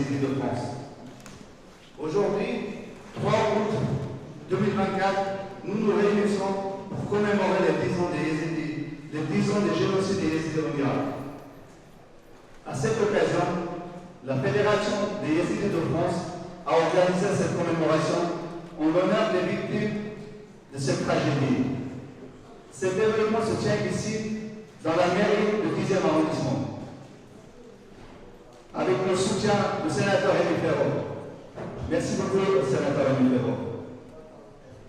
Yézidis de France. Aujourd'hui, 3 août 2024, nous nous réunissons pour commémorer les 10 ans des Yézidis, les 10 ans des génocides des Yézidis en Irak. À cette occasion, la Fédération des Yézidis de France a organisé cette commémoration en l'honneur des victimes de cette tragédie. Cet événement se tient ici, dans la mairie du 10e arrondissement, avec le soutien du sénateur Rémi Ferro. Merci beaucoup, sénateur Rémi Ferro.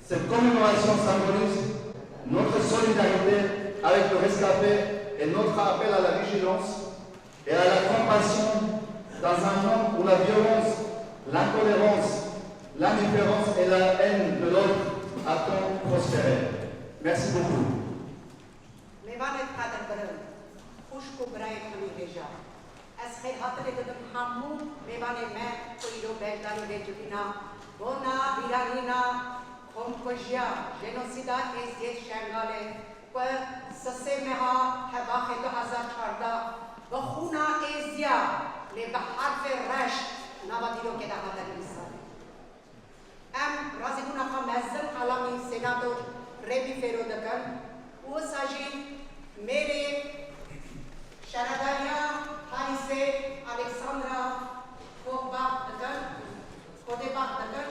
Cette commémoration symbolise notre solidarité avec le rescapé et notre appel à la vigilance et à la compassion dans un monde où la violence, l'intolérance, l'indifférence et la haine de l'autre a tant prospéré. Merci beaucoup. Mevanet Kaderbarın, Kuşku Brayet Hamideja. Eshe Hatregadım Hamu, Mevane Me, Koido Belgani Rejukina, Bona Viranina, Komkojia, Genocida Eziyet Şengale, ve Sasemeha Hebahe 2014, ve Khuna Ezia, le Baharfe Resh, Navadiro Kedahadar Insan. Em Razibuna Khamezzel Kalami Senator Rémi Ferro Dakan, où il s'agit Méré, Sharadania, Harise, Alexandra, Koba Dakan, Kodeba Dakan,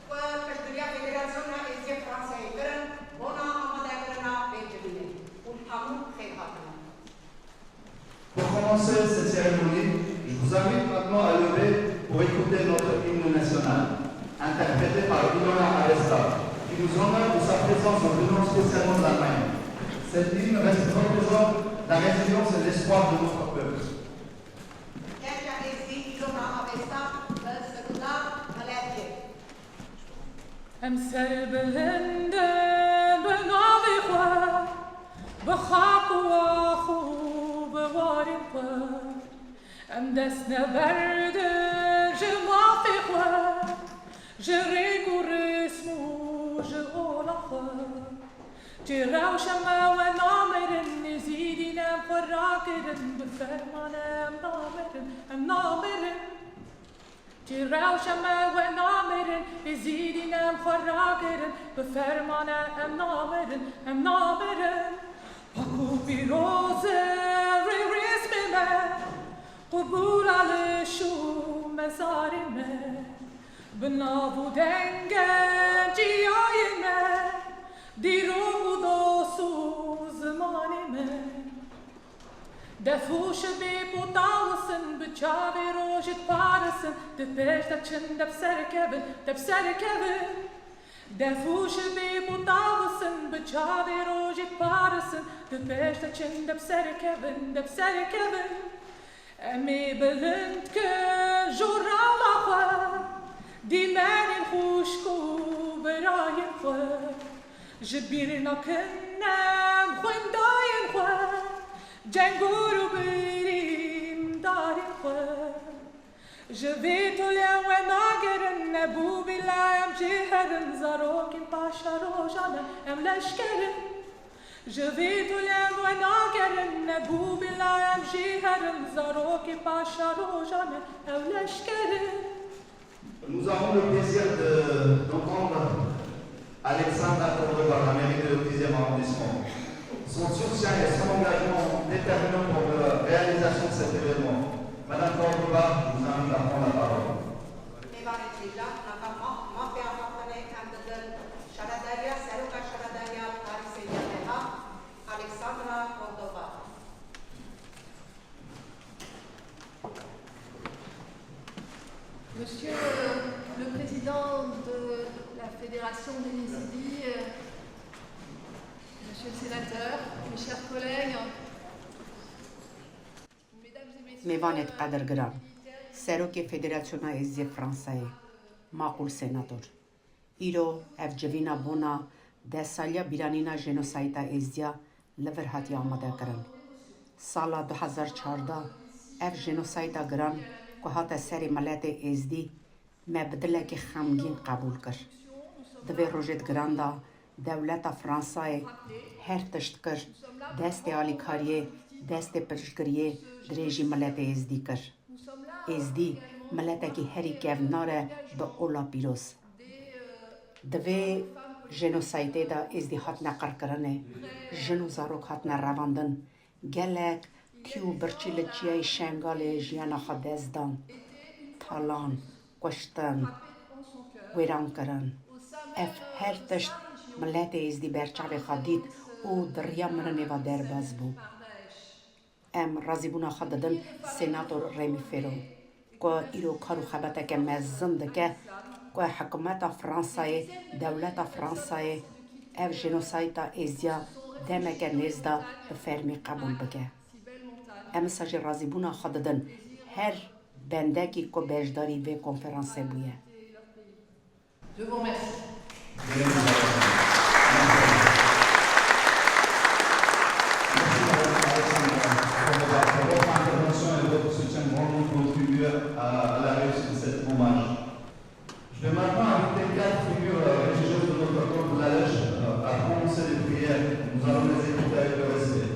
que Casturia Fédération Asie Française Kern, Bona Amadakana Benjamin, ou Hamou Khayhatana. Pour commencer cette cérémonie, je vous invite maintenant à lever pour écouter notre hymne national, interprété par Ilona Aresta, qui nous honore de sa présence en venant spécialement de l'Allemagne. Cette hymne représente la résilience et l'espoir de notre peuple. أمسر بلندن بناضي خوار بخاق واخو بواري خوار أمدسنا برد جماطي خوار جريق ورسمو جغول خوار جراو شما ونامرن نزيدنا مخراكرن بفرمانا منامرن جراو شما ونامرن نزيدنا مخراكرن بفرمانا منامرن باكو بيروزة رسم ما قبول على شو مزار ما بنابو دنگن جياي ما دیرو دوسو زمان من دفوش بی بوتاوسن بچاوی روشت پارسن دپش دچن دبسر کبن دفوش بی بوتاوسن بچاوی روشت پارسن دپش دچن دبسر کبن امی بلند که جورا لاخوا دیمن خوشکو برای خوا جبيرنا كنا خوين داين خوان جنگورو بريم دارين خوان جبيتو يا وناقرن نبو بلا ام جهرن زاروكين باشا روجانا ام لشكرن جبيتو يا وناقرن نبو بلا ام جهرن زاروكين باشا روجانا ام لشكرن. Nous avons le plaisir d'entendre Alexandra Cordoba, la mairie du 10e arrondissement. Son soutien et son engagement déterminant pour la réalisation de cet événement. Madame Cordoba, je vous invite à prendre la parole. Alexandra Cordoba. Monsieur le Président de la Fédération des Yézidis, Monsieur le Sénateur, mes chers collègues, Mesdames et Messieurs, Mevanet Kadergram, Seroke Federaționa Ezie Fransae, Macul Senator. Iro Evgevina Bona, Desalya Biranina Genosaita Ezia, Leverhati Amada Karan. Sala 2014, Ev Genosaita Gran, Kohata Seri Malete Ezdi, me بدلك خمگین قبول کرد. دوی روزت گراندا دولت فرانسای هر تشت کرد دست آلیکاریه دست پشتگریه دریجی ملت ازدی کرد. ازدی ملتکی هری کهوناره به اولا پیروز. دوی جنوسایده دا ازدیحات نقر کرنه، جنو زاروک هات نرواندن، گلک تیو برچی لچیای شنگال جیانا خود دزدان، تالان، کشتن، ویران کرن. اف هر تشت ملت ازدی برچاوی خدید او دریا مرنه و درباز بو. ام رازیبونا خدادن سناتور ریمی فیرو که ایرو کارو خبته که مزنده که حکومت فرانسای دولت فرانسای اف جنوسایتا ازیا دمک نزدا فرمی قبول بکه. ام ساج رازیبونا خدادن هر بندگی که بجداری به کنفرانسه بویه. Je vous remercie. Votre intervention et votre soutien vont contribuer à la réussite de cet hommage. Je vais maintenant inviter 4 figures religieuses de notre corps de la Lèche à prononcer les prières. Nous allons les écouter avec le respect.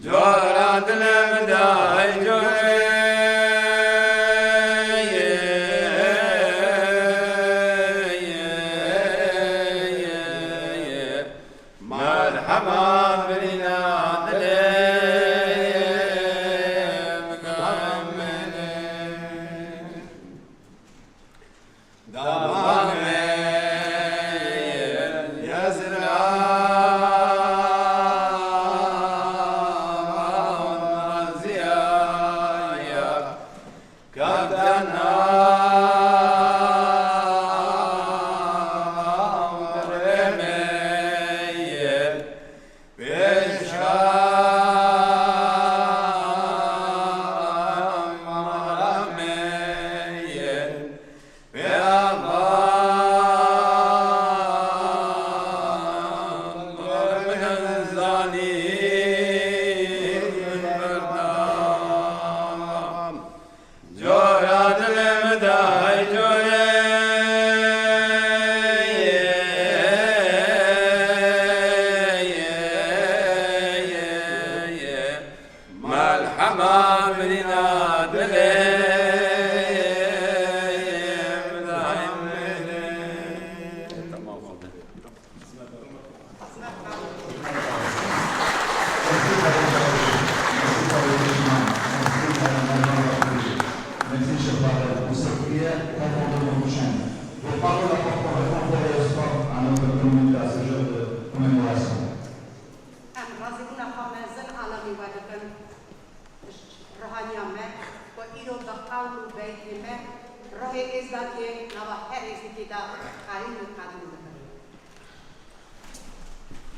Joy.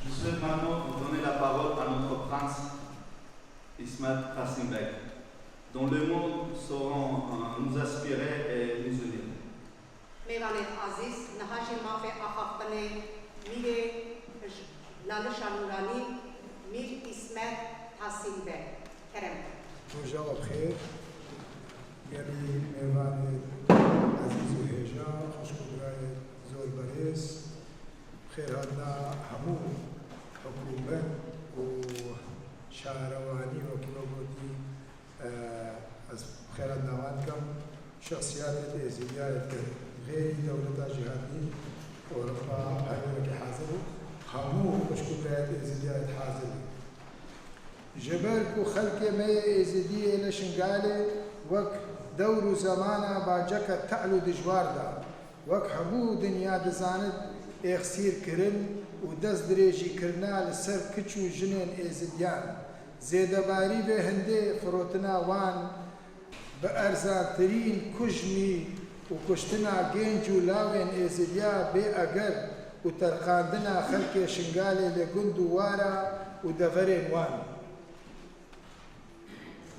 Je souhaite maintenant vous donner la parole à notre prince Ismet Tassinbek, dont le monde saura nous aspirer et nous unir. میوان عزیز نهاجی مافی آخفتنی میره لالش نورانی میر اسمت تحسین به کرم. روزا بخیر. یعنی میوان عزیز و هجا خوشگوارای زور بریس خیر هدنا همو حکومت و شهروانی و کلوبودی از خیر هدناوان کم شخصیات ازدیات غير دولة جهادي أوروبا هاي حاضر همو مشكلات إزدياد حاضر جبرك وخلق ما إزدية لشنقالة وك دور زمانة باجك تعلو دجواردا وك همو دنيا دزاند إخسير كرن ودز دريجي كرنا لسر كتشو جنين إزديان زيدا باري به هندي فروتنا وان بأرزان ترين كجمي وكشتنا جنجو لاوين إزديا بأجر وترقاندنا خلق شنقالي لجندو وارا ودفرين وان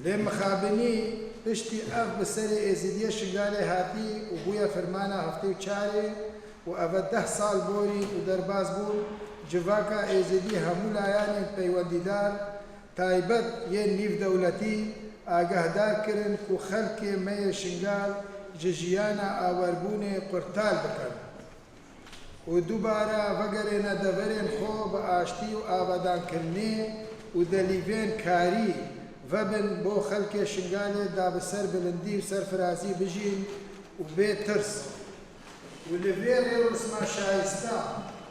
لما خابني بشتي أف بسري إزديا شنقالي هاتي وبويا فرمانا هفتي وشاري وأبد 10 سال بوري ودرباز بور جواكا إزديا همولا يعني بيوانديدار تايبت ين نيف دولتي آگهدار کرن کو خلق می شنگال ججیانا آوربون قرطال بکن و دوباره وگرین دورین خوب آشتی و آبادان کرنی و دلیوین کاری و بن بو خلق شنگال دا بسر بلندی و سرفرازی بجین و بی ترس و لویر رسما شایستا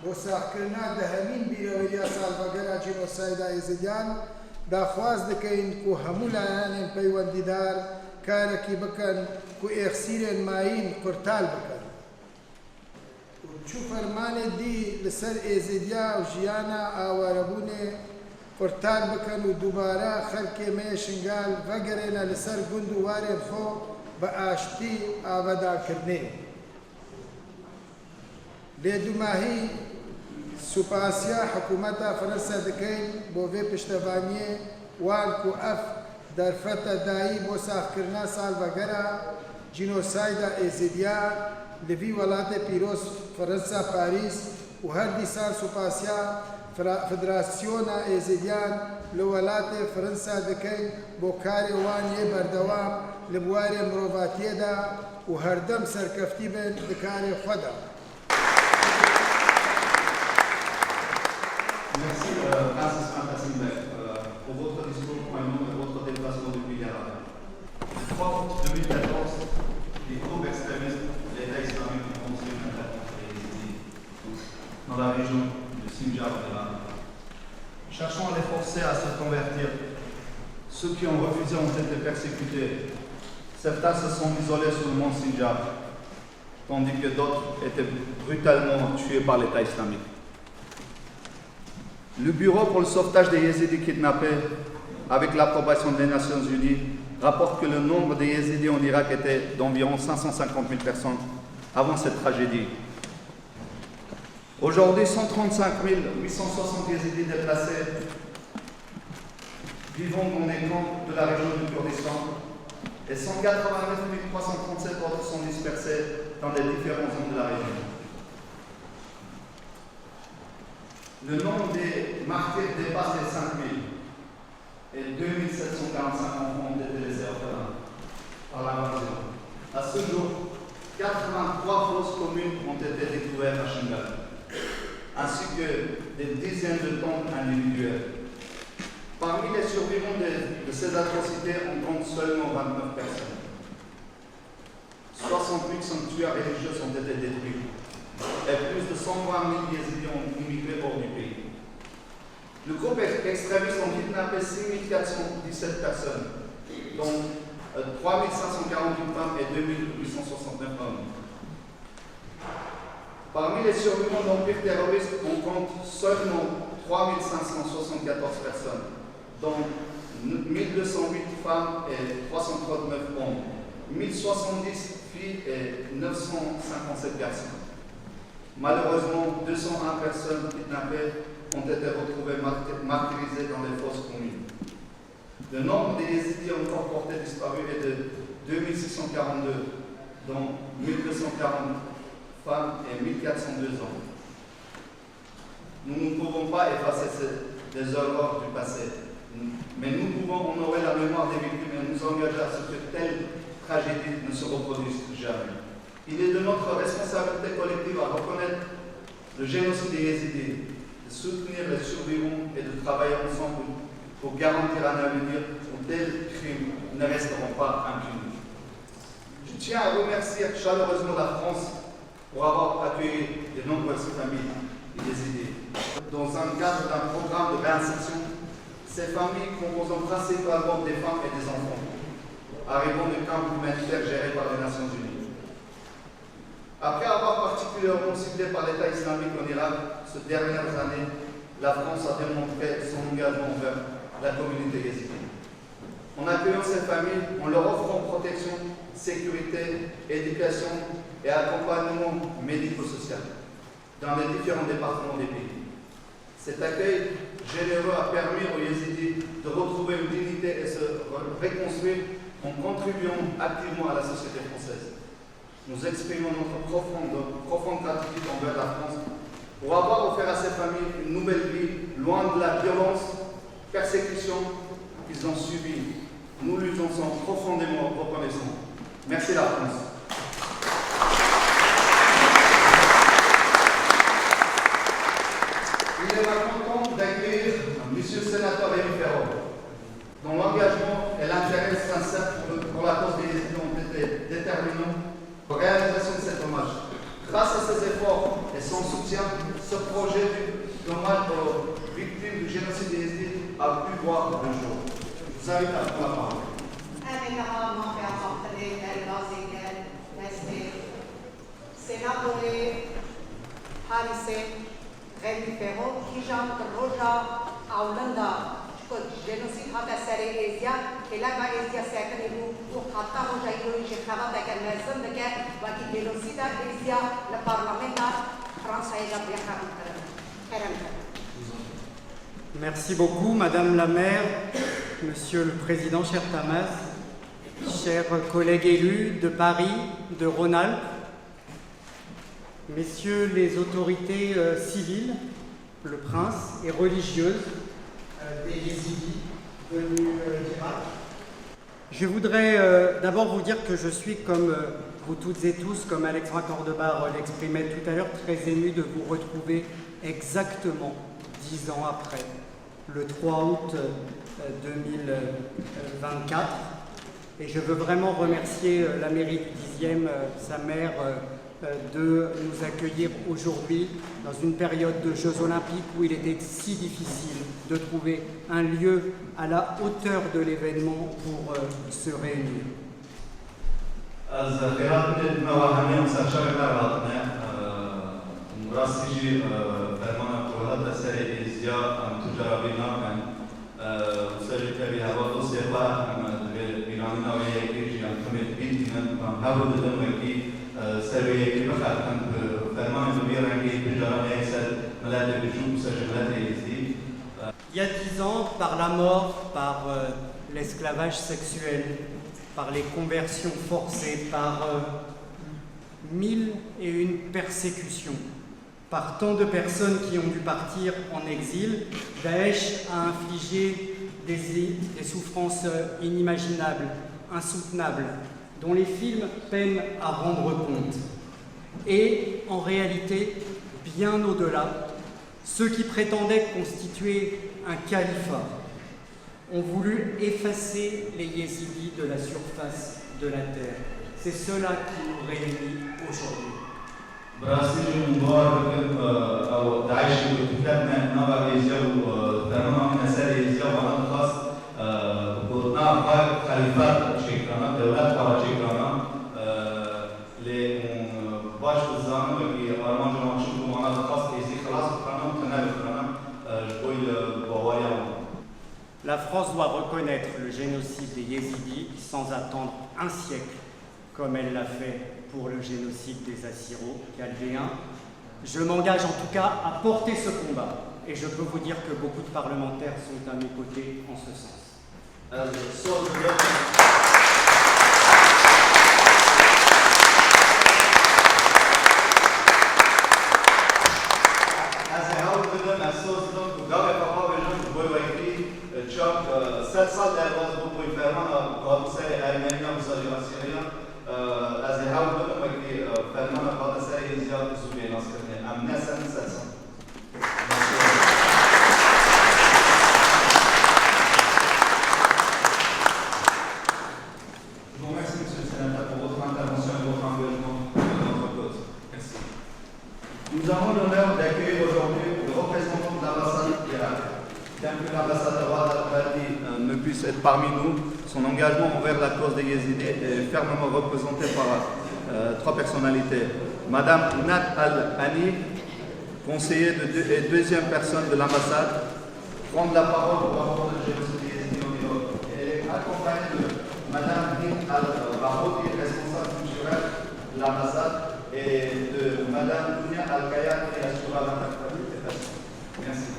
بو ساخ کرنا دهمین بیرویریا سال وگرا جنوسایدا ازدیان داخواز دکین کو همو لایانین پیوندیدار کارکی بکن کو اخسیرین ماین قرطال بکن و چو فرمان دی لسر ایزیدیا و جیانا آواربونه قرطال بکن و دوباره خلق می شنگال وگرین لسر گندو وارین خو با آشتی آودا کرنه لیدو ماهی سوپاسیا حکومتا فرنسا دکین بو وی پشتوانیه وان کو اف در فتح دایی بو ساخ کرنا سال وگرا جنوسایدا ایزیدیا لوی ولات پیروز فرنسا پاریس و هر دیسان سوپاسیا فدراسیونا ایزیدیان لولات فرنسا دکین بو کاری وان یه بردوام لبواری مروفاتیه دا و هر دم سرکفتی بین دکاری خدا. Merci, Prince Ismet Tassinbek, pour votre discours, pour un nom de votre qui ont refusé ont été persécutés. Certains se sont isolés sur le mont Sinjar, tandis que d'autres étaient brutalement tués par l'État islamique. Le Bureau pour le sauvetage des Yézidis kidnappés, avec l'approbation des Nations Unies, rapporte que le nombre des Yézidis en Irak était d'environ 550 000 personnes avant cette tragédie. Aujourd'hui, 135 860 Yézidis déplacés vivant dans les camps de la région du Kurdistan et 189 337 autres sont dispersés dans les différentes zones de la région. Le nombre des martyrs dépasse les 5 000 et 2745 enfants ont été laissés orphelins par l'invasion. À ce jour, 83 fosses communes ont été découvertes à Shingal, ainsi que des dizaines de tombes individuelles. Parmi les survivants de ces atrocités, on compte seulement 29 personnes. 68 sanctuaires religieux ont été détruits et plus de 120 000 Yézidis ont immigré hors du pays. Le groupe extrémiste a kidnappé 6 417 personnes, dont 3 548 femmes et 2 869 hommes. Parmi les survivants d'empire terroriste, on compte seulement 3 574 personnes, dont 1208 femmes et 339 hommes, 1070 filles et 957 garçons. Malheureusement, 201 personnes kidnappées ont été retrouvées martyrisées dans les fosses communes. Le nombre des Yézidis encore portés disparus est de 2642, dont 1240 femmes et 1402 hommes. Nous ne pouvons pas effacer les horreurs du passé, mais nous pouvons honorer la mémoire des victimes et nous engager à ce que telles tragédies ne se reproduisent jamais. Il est de notre responsabilité collective à reconnaître le génocide des Yézidis, de soutenir les survivants et de travailler ensemble pour garantir un avenir où tels crimes ne resteront pas impunis. Je tiens à remercier chaleureusement la France pour avoir accueilli de nombreuses familles yézidis. Dans un cadre d'un programme de réinsertion, ces familles composant principalement des femmes et des enfants, arrivant de camps humanitaires gérés par les Nations Unies. Après avoir particulièrement ciblé par l'État islamique en Irak ces dernières années, la France a démontré son engagement envers la communauté yézidi. En accueillant ces familles, en leur offrant protection, sécurité, éducation et accompagnement médico-social dans les différents départements des pays. Cet accueil généreux a permis aux Yézidis de retrouver une dignité et se reconstruire en contribuant activement à la société française. Nous exprimons notre profonde gratitude envers la France pour avoir offert à ces familles une nouvelle vie, loin de la violence, persécution qu'ils ont subie. Nous lui en sommes profondément reconnaissants. Merci la France. Il est maintenant temps d'accueillir Monsieur le sénateur Rémi Ferro, dont l'engagement et l'intérêt sincère pour la cause des Yézidis ont été déterminants pour la réalisation de cet hommage. Grâce à ses efforts et son soutien, ce projet d'hommage aux victimes du génocide des Yézidis a pu voir le jour. Je vous invite à prendre la parole. Senatore Harise Rémi Ferro, Kijam Roja Aulanda, genocide hata sere Asia, Kelaga Asia Sekanibu, Hata Roja Ilo, Jekava Dakanazan, the cat, Waki genocide Asia, le Parlamenta, France et la Merci beaucoup, Madame la maire, Monsieur le Président, cher Tamas, chers collègues élus de Paris, de Rhône-Alpes, Messieurs les autorités civiles, le prince, et religieuses des Yézidis venus d'Irak. Je voudrais d'abord vous dire que je suis, comme vous toutes et tous, comme Alexandra Cordoba l'exprimait tout à l'heure, très ému de vous retrouver exactement 10 ans après, le 3 août 2024. Et je veux vraiment remercier la mairie du 10e, sa maire de nous accueillir aujourd'hui dans une période de Jeux Olympiques où il était si difficile de trouver un lieu à la hauteur de l'événement pour se réunir. Il y a 10 ans, par la mort, par l'esclavage sexuel, par les conversions forcées, par 1001 persécutions, par tant de personnes qui ont dû partir en exil, Daesh a infligé des souffrances inimaginables, insoutenables, dont les films peinent à rendre compte. Et en réalité, bien au-delà, ceux qui prétendaient constituer un califat ont voulu effacer les yézidis de la surface de la terre. C'est cela qui nous réunit aujourd'hui. La France doit reconnaître le génocide des Yézidis sans attendre un siècle, comme elle l'a fait pour le génocide des Assyro-Chaldéens. Je m'engage en tout cas à porter ce combat, et je peux vous dire que beaucoup de parlementaires sont à mes côtés en ce sens. Nous avons l'honneur d'accueillir aujourd'hui le représentant de l'ambassade d'Irak. Bien que l'ambassadeur Al-Badi ne puisse être parmi nous, son engagement envers la cause des Yézidis est fermement représenté par 3 personnalités. Madame Nat Al-Hani, conseiller et deuxième personne de l'ambassade, prendre la parole pour rapport de génocide des Yézidis au Irak. Elle est accompagnée de Madame Hind Al-Baroudi, responsable culturelle de l'ambassade, et de Madame Dunia Al-Kaya, qui assure l'interprétation. Merci.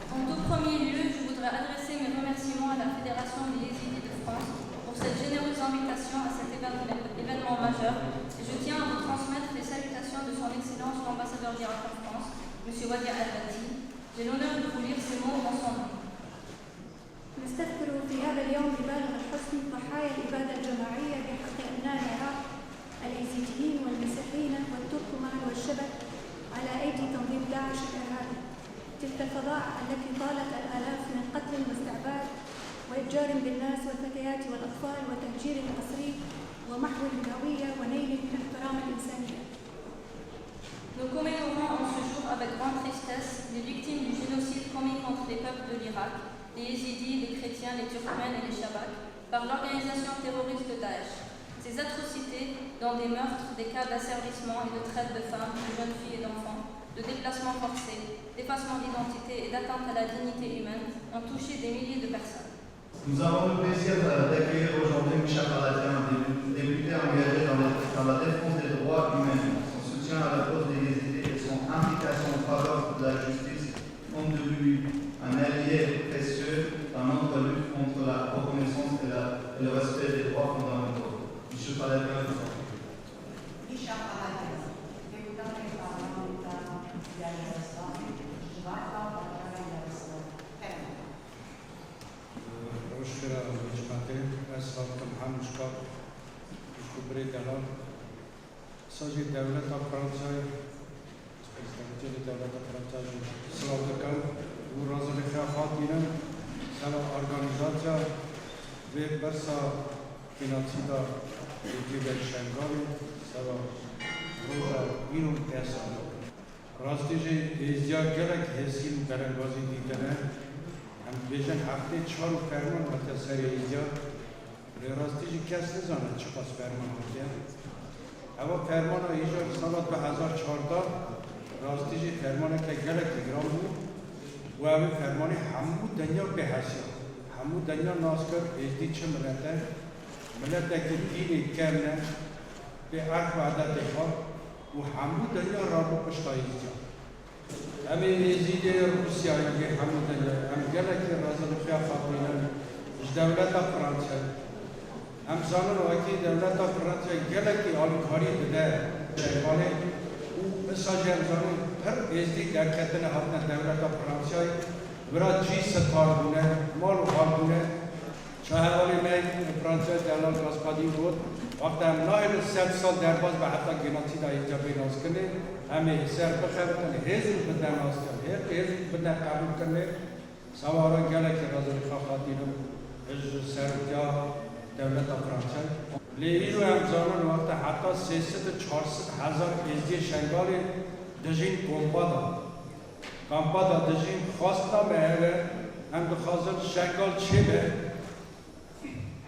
En tout premier lieu, je voudrais adresser mes remerciements à la Fédération des Yézidis de France pour cette généreuse invitation à cet événement majeur, et je tiens à vous transmettre les salutations de son Excellence l'ambassadeur d'Irak en France, M. Wadi Al-Badi. J'ai l'honneur de vous lire ces mots en son nom. نستذكر في هذا اليوم ببالغ الحزن ضحايا الإبادة الجماعية بحق أبناء العراق اليزيديين والمسيحيين والتركمان والشبك على أيدي تنظيم داعش الإرهابي. تلك الفظائع التي طالت الآلاف من قتل واستعباد وإتجار بالناس والفتيات والأطفال وتهجير قسري ومحو الهوية ونيل من احترام الإنسانية. Nous commémorons en ce jour avec grande tristesse les victimes du génocide commis contre les peuples de l'Irak, les Yézidis, les chrétiens, les turkmènes et les shabaks, par l'organisation terroriste de Daesh. Ces atrocités, dont des meurtres, des cas d'asservissement et de traite de femmes, de jeunes filles et d'enfants, de déplacements forcés, d'effacement d'identité et d'atteinte à la dignité humaine, ont touché des milliers de personnes. Nous avons le plaisir d'accueillir aujourd'hui Michel Paladin, député engagé dans la défense des droits humains. Son soutien à la cause des Yézidis et son implication en faveur de la justice font de lui un allié précieux dans notre lutte contre la reconnaissance et le respect des droits fondamentaux. Michel Paladin, vous en prie. Michel Paladin, député parlementaire de جمهوری دلال سازی دولت فرانسه استراتژی دولت فرانسه سلام دکم و رازل خیافات دیدم سلام ارگانیزاتیا و برسا فینانسی دا دیگر شنگالی سلام روزا اینو احسان راستیجی ازدیا گرک حسین برنگازی دیدنه هم بیشن هفته 4 فرمان وقت سری ازدیا راستیجی کس نزانه چه پاس فرمان هاتیه اما فرمان ها ایجا سال 2014 راستیجی فرمان که گرک گرام بود و اوی فرمانی همو دنیا به حسیا همو دنیا ناس کرد ازدی چه ملت که دینی کرنه به عرف و عدد خواه و همو دنیا را با پشتایی ازدیا همین ازیده روسیه همو دنیا هم گرک رازل خیافات بینن دولت فرانسه هم زانو اکی دولت فرانسه گلکی آلکاری بده شیخانه و مساجه هم زانو هر ازدی در کتن حتنا دولت فرانسه برای جی ستار بونه مال و حال بونه شاهدالی من فرانسه دلال گاسپادی بود وقت هم نایل 100 سال درباز به حتی گناتی دا اینجا بیناز کنه همه سر بخیر کنه هزر بدن ناز کنه هزر بدن قبول کنه سوارا گلکی رازل خواهدی رو سرودیا دولت فرانسه لیرو هم زمان وقت حتی 300-400 هزار ازدی شنگال دژین کامپا دا دژین خواستا مهره هم دخوازن شنگال چه به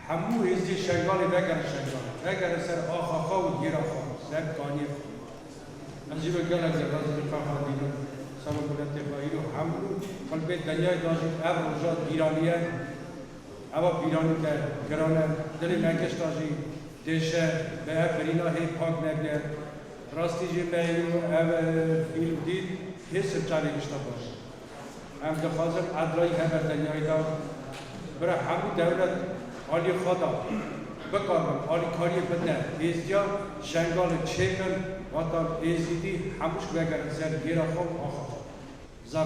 همو ازدی شنگالی وگر سر آخا و گیر آخا سر کانی نزیب گلک رازل خواهد دیدن سلام بلد تفاییرو همو قلب دنیای داشت اب رجات ایرانیه اما پیرانی که گرانه دلی منکش داشتی دیشه به برینا هی پاک نبیه راستی جی میرو فیلم دید هیچ سرچالی گشتا باش هم دخوازم ادرایی همه دنیای دا برای همو دولت آلی خدا بکارم آلی کاری بدنه ایزدیا شنگال چیکن وطن ایزیدی هموش بگر زر گیرا خوب آخا زر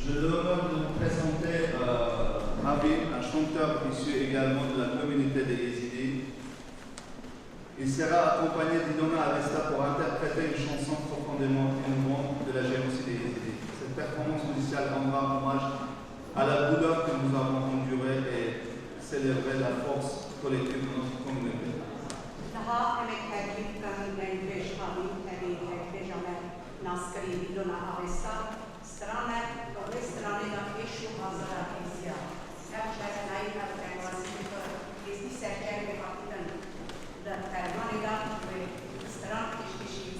J'ai l'honneur de vous présenter Habib, un chanteur issu également de la communauté des Yézidis. Il sera accompagné d'Idona Avesta pour interpréter une chanson profondément émouvante de la génocide des Yézidis. Cette performance musicale rendra hommage à la douleur que nous avons endurée et célébrer la force collective de notre communauté. Strane, ove strane da Ješu Hazara Izja. Evšet najpierw właśnie to jest diserter wypatyn do termonida w stron jeśli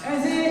As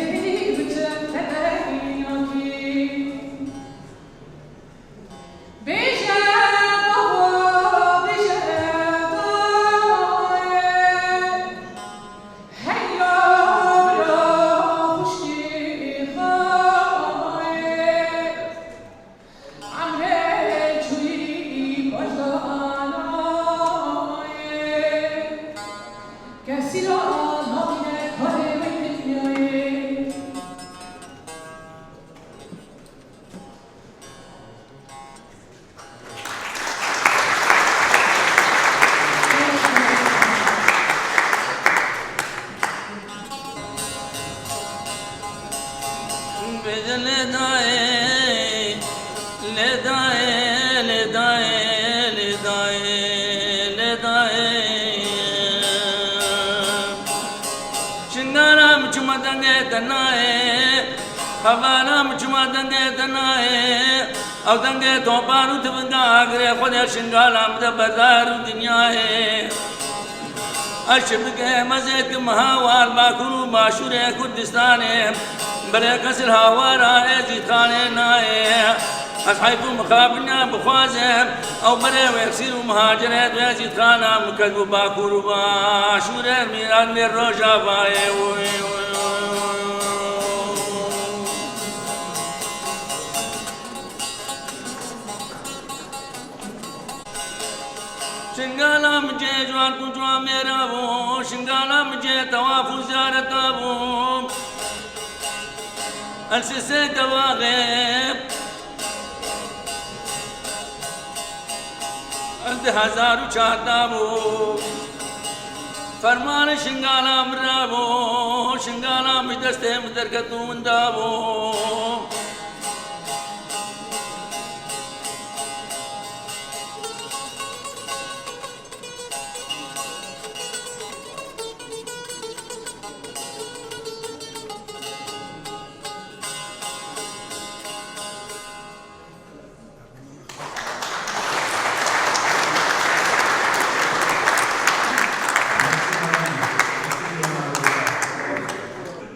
Shingaram chumadange danae, Havaram chumadange danae, Avdange toparu tavanga agre khode shingaram da bazaru dunyae. Ashbke mazek mahawar bakuru mashure Kurdistane, Bale kasir hawara ezitane nae. أصحابكم مخابنا بخوازهم أو بري ويكسروا مهاجرات ويزيدخانا مكذبوا باكوروا شورة ميران من روجا باي شنغالا مجھے جوان کو جوان میرا وہ شنغالا مجھے طواف زیارت وہ السسے دواغب انت ہزارو چاہتا وہ فرمان شنگالا مرا وہ شنگالا مجدستے مدرکتوں مندہ وہ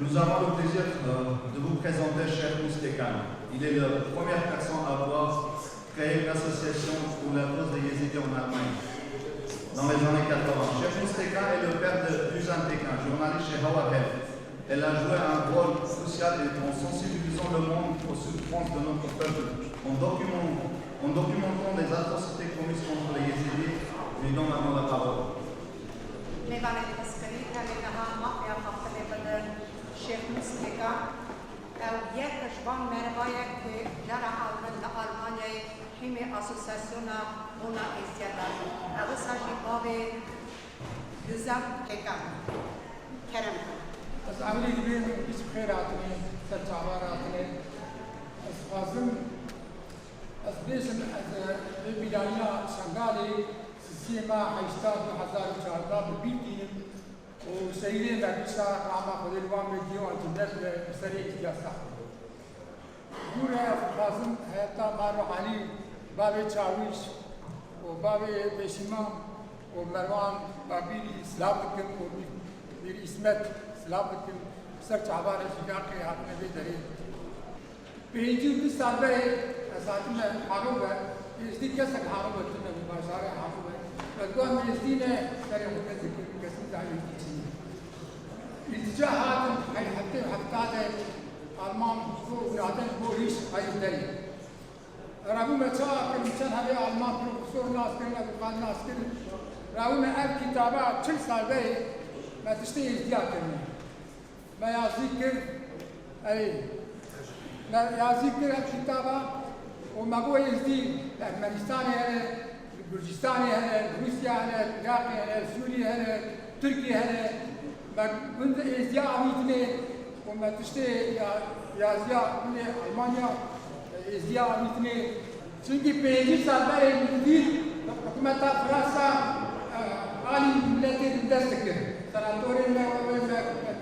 Nous avons le plaisir de vous présenter Cheikh Moustekhan. Il est la première personne à avoir créé une association pour la cause des Yézidis en Allemagne dans les années 80. Cheikh Moustekhan est le père de Dusan Tekin, journaliste chez Howard Health. Elle a joué un rôle crucial en sensibilisant le monde aux souffrances de notre peuple, en documentant les atrocités commises contre les Yézidis. Lui donne maintenant la parole. شيخ موسيقى أو يكشفان مرغاية كجرا أولاد ألمانيا حمي أسوسياسيونا هنا إزيادة أو ساجي بابي يزام كيكان كرم بس عملي كبير بس بخير عطني ثلاث عبارة عطني بس فازم بس بيسم بيدانيا شنغالي سيما حيشتاد وحزار وشهردار بالبيتين وسيدين مكسا قاما خذ الوام مديون الناس بسريع جاسا جورا فازم هيتا مارو علي بابي تشاويش وبابي بشيمان ومروان بابي سلامكم وبير اسمت سلامكم سرچ عباره شجاعي هاتنا بدري بيجي بسالبه اساتنا حاروبه يزدي كسك حاروبه تنا مباشره حاروبه فقام يزدينا سريع مكذب كسيد عليه الاتجاه هذا حتى ألمان ويعطي بوليس هاي الدنيا. رغم تشاك الإنسان هذا ألمان بروفيسور ناس كنا بقال ناس كنا رغم أب كتابات كل سال به ما تشتهي ازدياد كنا ما يذكر أي ما يذكر الكتابات وما هو يزدي الأفغانستاني هذا البلوچستاني هذا روسيا هذا العراقي هذا سوريا هذا تركيا هذا من ازدياد عميتني وما تشتهي يا ازدياد من ألمانيا ازدياد عميتني çünkü 5 سال جديد حكومة فرنسا عالي ملتين دستك سناتورين ما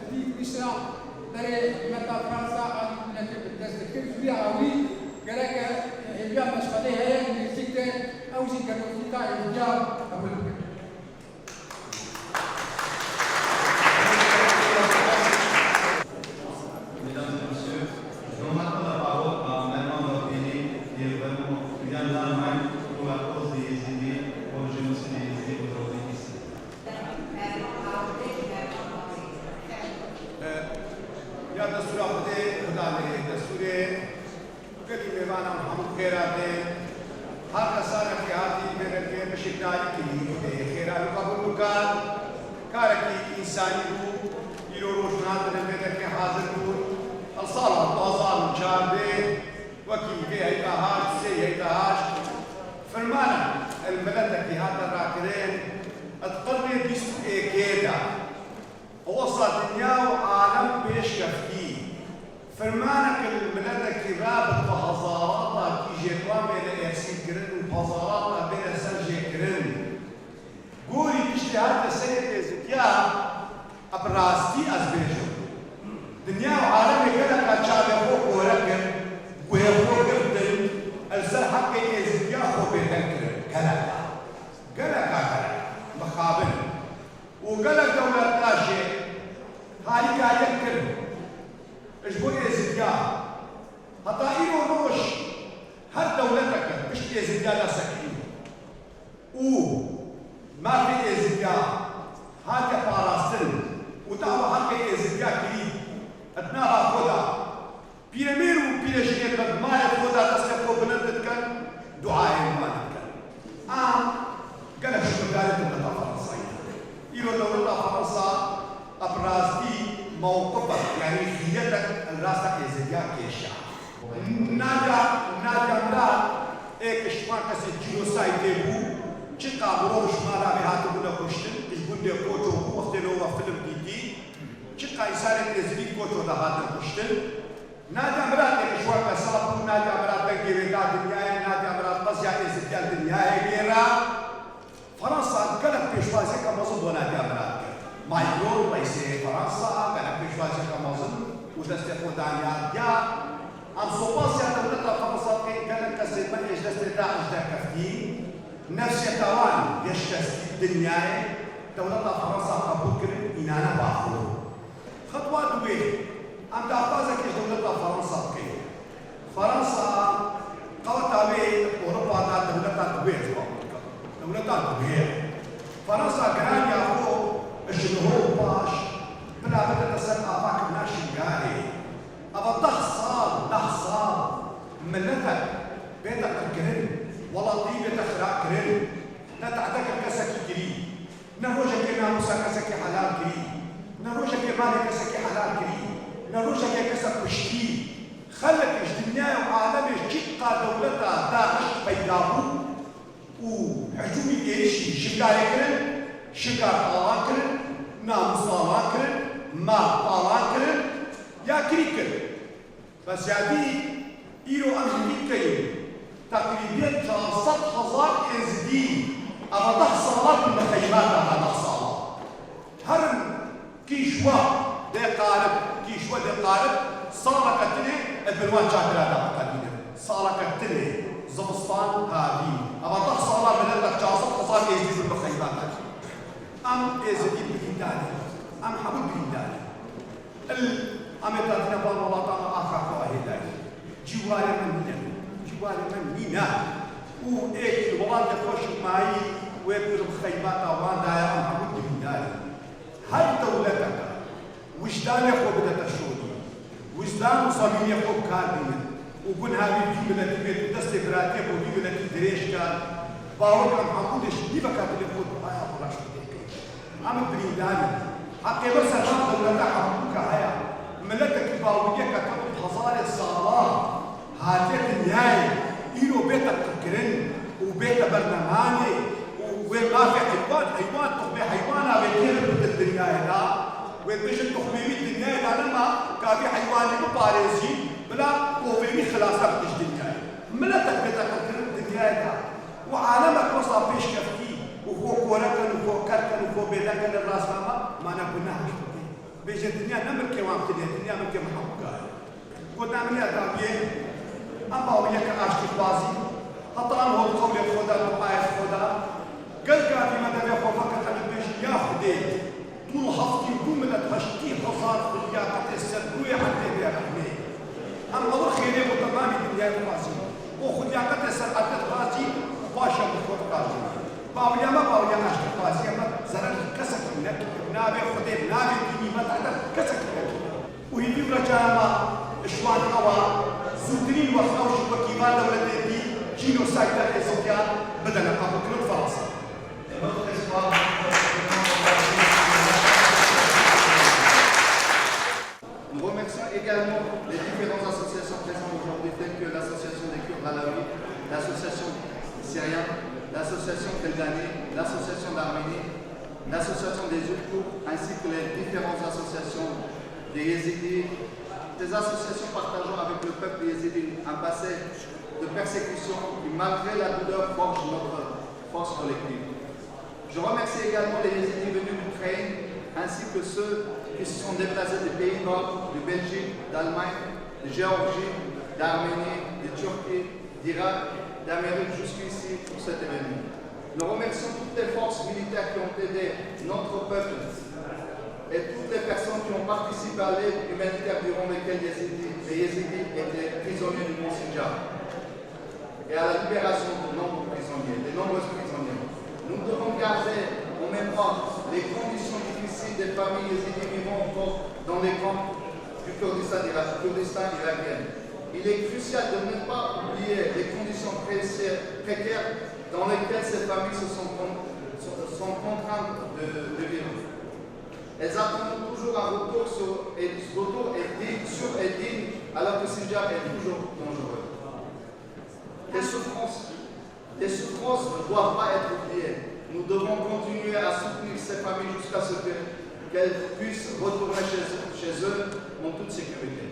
تديك بشرا بري حكومة فرنسا عالي ملتين دستك في عوي قالك هي مشغلة هي ميوزيك أو شيء كنوزيتا إنجاب أقول فرمانك الملدك رابط بهزارات كي جيتوان بين إرسين كرن وهزارات بين سنجي كرن قولي تشتي هذا السنة زكيا أبراستي أزبيجو دنيا وعالمي كذا كان شعبي فوق وركن ويفوق قبل السر حقي زكيا فوق بيتنكر قلق مخابن وقلق دولة تاشي هالي قاعد يذكر اجبو زكيا هطائيرو روش هر دولتك بشتي زكيا لا سكين ما في زكيا هاكا باراستن وتعوى هاكا زكيا كريم اتناها خدا بيرمير وبيرشير مالك خدا تسلقو بنتك دعاء مالك قالك شو قالت دولة فرنسا إيرو دولة فرنسا أبرازتي موقفك يعني خيتك الراسة إزيجا كيشا ناجا مرات إيك شما كسي جينوسايد ديبو چقا بروش مالا بهاتو بنا كشتن إجبون دي كوچو وقت نووا فيلم ديدي چقا إسانة إزيجي كوچو دا هاتو كشتن ناجا مرات إيك شما كسابو ناجا مرات تنجيويتا دنياي ناجا مرات قصيا إزيجا دنياي بيرا فرنسا قالك بيشوازي كمازن وناجا مرات مايكرو رئيسي فرنسا قالك بيشوازي كمازن ودستيقو دانيا ديا أم صوباسيا دولة فرنسا قالك كسيد من إجلس تداعش دا كفتين نفس يتوان يشتسي الدنيا دولة فرنسا قبول كرن إنانا باخلو خطوات دوي أم تعطازك إيش دولة فرنسا بكي فرنسا قوتا بي أوروبا دا دولة دوي دولة دوي فرنسا قران ياخو الجمهور باش بلا بدأ تسر آفاك الناشي قاري أبا تحصال ملتك بيتك الكرن والله طيبة تخرع كرن نتعدك كسكي كري نروجك ناموسا كسكي حلال كري نروجك مالي كسكي حلال كري نروجك كسك بشتي خلك الدنيا وعالمي جيقا دولتا داعش بيدابو وحجومي ايشي شقار كرن شقار طالان كرن ناموس طالان كرن مال طالان كرن يا كري كرن بس يا دي إيرو أمريكي تقريبا 300,000 إنزدين أما تحصلات المخيمات على تحصلات هرم كيشوا دقارب كيشوا دقارب صارة كتلي البنوان شاكرا دقارب صارة كتلي زمستان هذه أما تحصلات من عندك 300,000 إنزدين المخيمات أم إنزدين بريداني أم حبل بريداني الأمريكان بان والله تعالى آخر فواهداي جوار من مينا وإيك الوالد يخش معي ويبدو بخيمات أوان دايا أم حبل بريداني هل دولتك وجدان يخو بدأت الشوني وجدان وصميم يخو بكاربين وقل هذه في بلد بيت ودست براتيب ودي بلد دريش كان باوك أم حمودش دي بكات اللي خود بحايا فراش بديكي أم بريداني حقي بس الرام دولتا حمودك هيا ملتك باوية كتبت هزار الصالات هاتيك النهاية إيرو بيتك تكرن وبيت برناماني وما في حيوان تخمي حيوان بيتين بد الدنيا هنا وبيش تخمي الدنيا هنا لما كافي حيوان بباريسي بلا وفيني خلاصة بدش الدنيا ملتك بيتك تكرن الدنيا هنا وعالمك وصل بيش كفتي وفوق ورقن وفوق كركن وفوق بيتك الراس ما نبناها مش بكي بيش الدنيا نمر كوام تدي الدنيا من كم حقها قلنا من يا أما وياك عاشق بازي هطان هو القول خدا وآية خدا قال كافي مدى يخو فقط البيش يا خديت طول حفتي وجملة هشتي خسار في الياقة السدوية حتى بيا رحمي أما هو خيري وتمامي الدنيا بازي وخد ياقة السدوية بازي وباشا بخور بازي باويا ما باويا عاشق بازي أما زرر كسك منك نابي خديت نابي ديني ما تعدل كسك منك وهي رجاما إشوان هوا زودرين وخوش وكيمان دولة دي جينوسايد إزوكيا بدنا قبل كل فرنسا. Nous remercions également les différentes associations présentes aujourd'hui telles que l'association des Kurdes Alaouis, l'association syrienne, l'association Keldani, l'association d'Arménie, l'association des Ulkours ainsi que les différentes associations des Yézidis, des associations partageant avec le peuple yézidi un passé de persécution qui, malgré la douleur, forge notre force collective. Je remercie également les yézidis venus d'Ukraine, ainsi que ceux qui se sont déplacés des Pays-Bas, de Belgique, d'Allemagne, de Géorgie, d'Arménie, de Turquie, d'Irak, d'Amérique jusqu'ici pour cet événement. Nous remercions toutes les forces militaires qui ont aidé notre peuple et toutes les personnes qui ont participé à l'aide humanitaire durant lesquelles les Yézidis étaient prisonniers du Mont Sinjar et à la libération de nombreux prisonniers. Nous devons garder en mémoire les conditions difficiles des familles yézidis vivant encore dans les camps du Kurdistan irakien. Il est crucial de ne pas oublier les conditions précaires dans lesquelles ces familles sont contraintes de vivre. Elles attendent toujours un retour sûr et digne, alors que Sinjar est toujours dangereux. Les souffrances ne doivent pas être oubliées. Nous devons continuer à soutenir ces familles jusqu'à ce qu'elles puissent retourner chez eux en toute sécurité.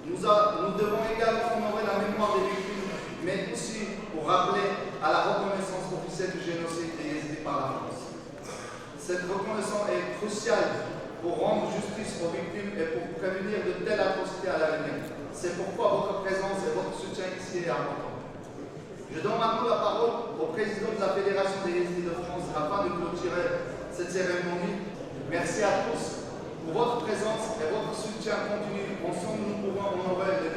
Nous devons également honorer la mémoire des victimes, mais aussi pour rappeler à la reconnaissance officielle du génocide des Yézidis par la France. Cette reconnaissance est cruciale pour rendre justice aux victimes et pour prévenir de telles atrocités à l'avenir. C'est pourquoi votre présence et votre soutien ici est important. Je donne maintenant la parole au président de la Fédération des Yézidis de France afin de clôturer cette cérémonie. Merci à tous pour votre présence et votre soutien continu. Ensemble, nous pourrons honorer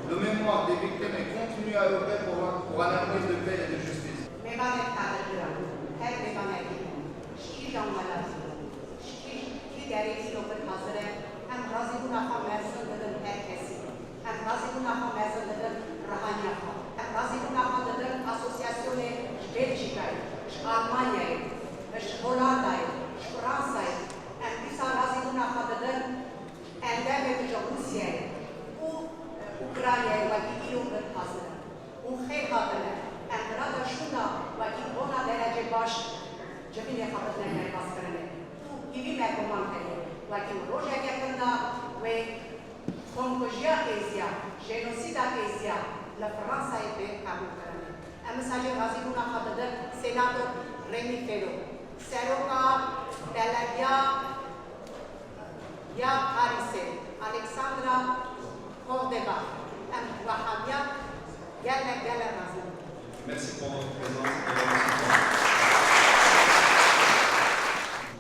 le mémoire des victimes et continuer à œuvrer pour un avenir de paix et de justice. Sénateur Rémi Félo, Seroka Belagia Harise, Alexandra Cordeba, et Wahabia Razou. Merci pour votre présence et votre soutien.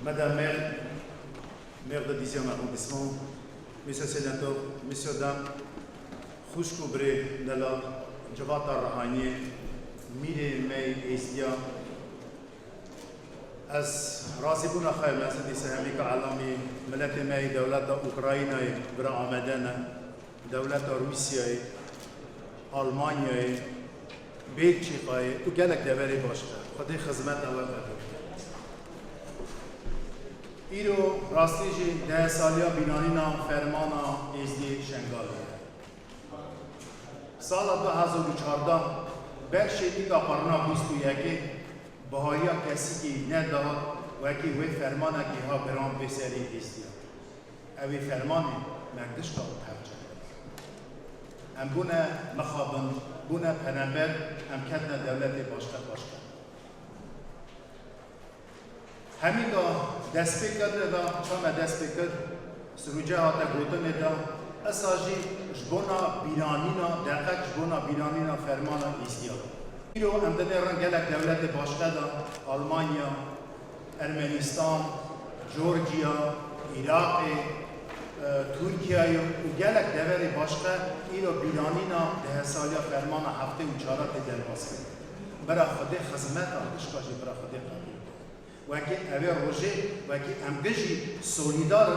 Madame maire de 10e arrondissement, Monsieur le sénateur, Messieurs, dames, Khouchkoubré Nala, Javata Rahani, Mire May Esdia, از راسي بونا خير من سدي سهمي كعالمي ملك ماي دولة أوكرانيا برا عمدانا دولة روسيا ألمانيا بلجيكا وكالك دبري باشا خدي خدمات الله تعالى إيرو راستيجي ده ساليا بينانينا فرمانا إزدي شنغاليا سال 2014 بخشی که قرنا بیستو یکی بهایا کسی که نداد و که وی فرمانه که ها برام بسری استیا. اوی فرمانه مقدش که بحرجه. ام بونه مخابن بونه پنبر ام کدن دولت باشده. همین که دست بکرده دا شما دست بکرد سروجه ها تا گوتن دا اساجی جبونا بیرانینا دقیق جبونا بیرانینا فرمانا استیا. ایرو امدنه رنگلک دولت باشده آلمانیا، ارمنستان، جورجیا، عراق، ترکیه و گلک دولت باشده ایرو بیرانینا ده سالیا فرمانا هفته و چارت دلباسه. برای خود خدمت آنشکاجی برای خود قبول. وکی اوی روزه وکی امگجی سولیدار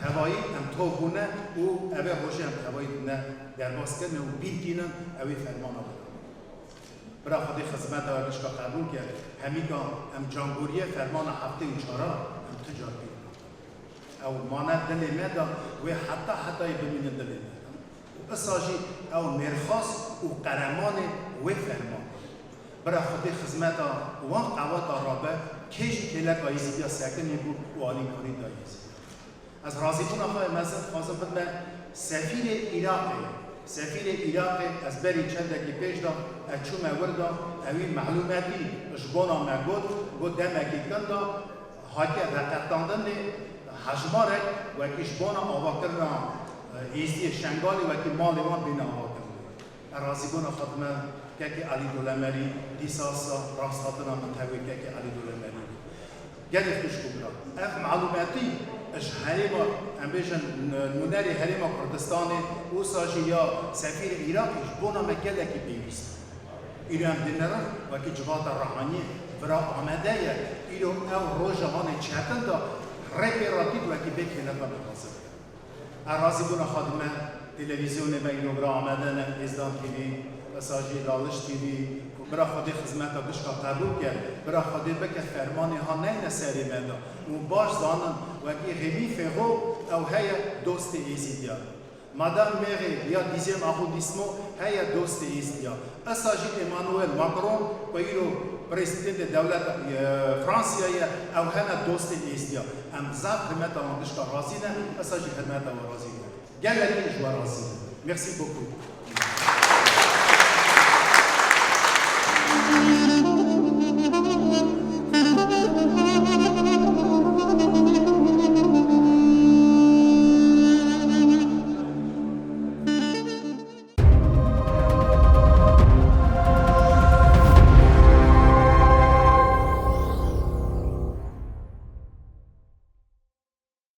توایی ام توبونه و اوی روزه ام توایی نه درباس کنه و بیدینن اوی فرمان آورد. برای خود خدمت آنشکا قبول کرد. همیگا ام جانگوریه فرمان هفته و چارا ام تجاری. او مانع دلی مدا و حتی بمینه دلی مدا. و اساجی او مرخص و قرمان و فرمان. برای خود خدمت و قوات رابه کیش کلک آیزی سکنی بود و آلی کنی دایز. از راضی کن آخواه مزد خواستم بدم سفیر عراقی سفیر عراقی از بری چندکی پیش دا اچوم وردا اوی معلوماتی جبونا مگود گود دمکی کندا هاتی رقتاندن حجمارک و که جبونا آوا کرنا ایزی شنگالی و که مالی وان بینا آوا کرنا ارازی بونا خدمه که علی دولمری دیساسا راستاتنا منتوی که علی دولمری گلی خوش کبرا اف معلوماتی اش هریما ام بیشن نونری هریما کردستانی او ساجی یا سفیر عراقیش بونا مگله کی پیوست ایران دینرا و کی جواد الرحمانی برا آمده یا ایرو او روزهان چهتن دا رپراتید و کی بکنه با بخواسته ارازی بونا خادمه تلویزیون بینو برا آمده نه ازدان تیوی و ساجی لالش تیوی برا خودی خدمت بشکا قبول کرد برا خودی بکه فرمانی ها نه سری مدا و باش زانن و کی غمی فهو او هی دوست ایزیدیا مادام میری یا دیزیم آخودیسمو هی دوست ایزیدیا اساجی ایمانوئل ماکرون و ایرو پرزیدنت دولت فرانسیا او هنا دوست ایزیدیا ام زاب خدمت آن بشکا رازینه اساجی خدمت آن رازینه گله جوا رازینه مرسی بوکو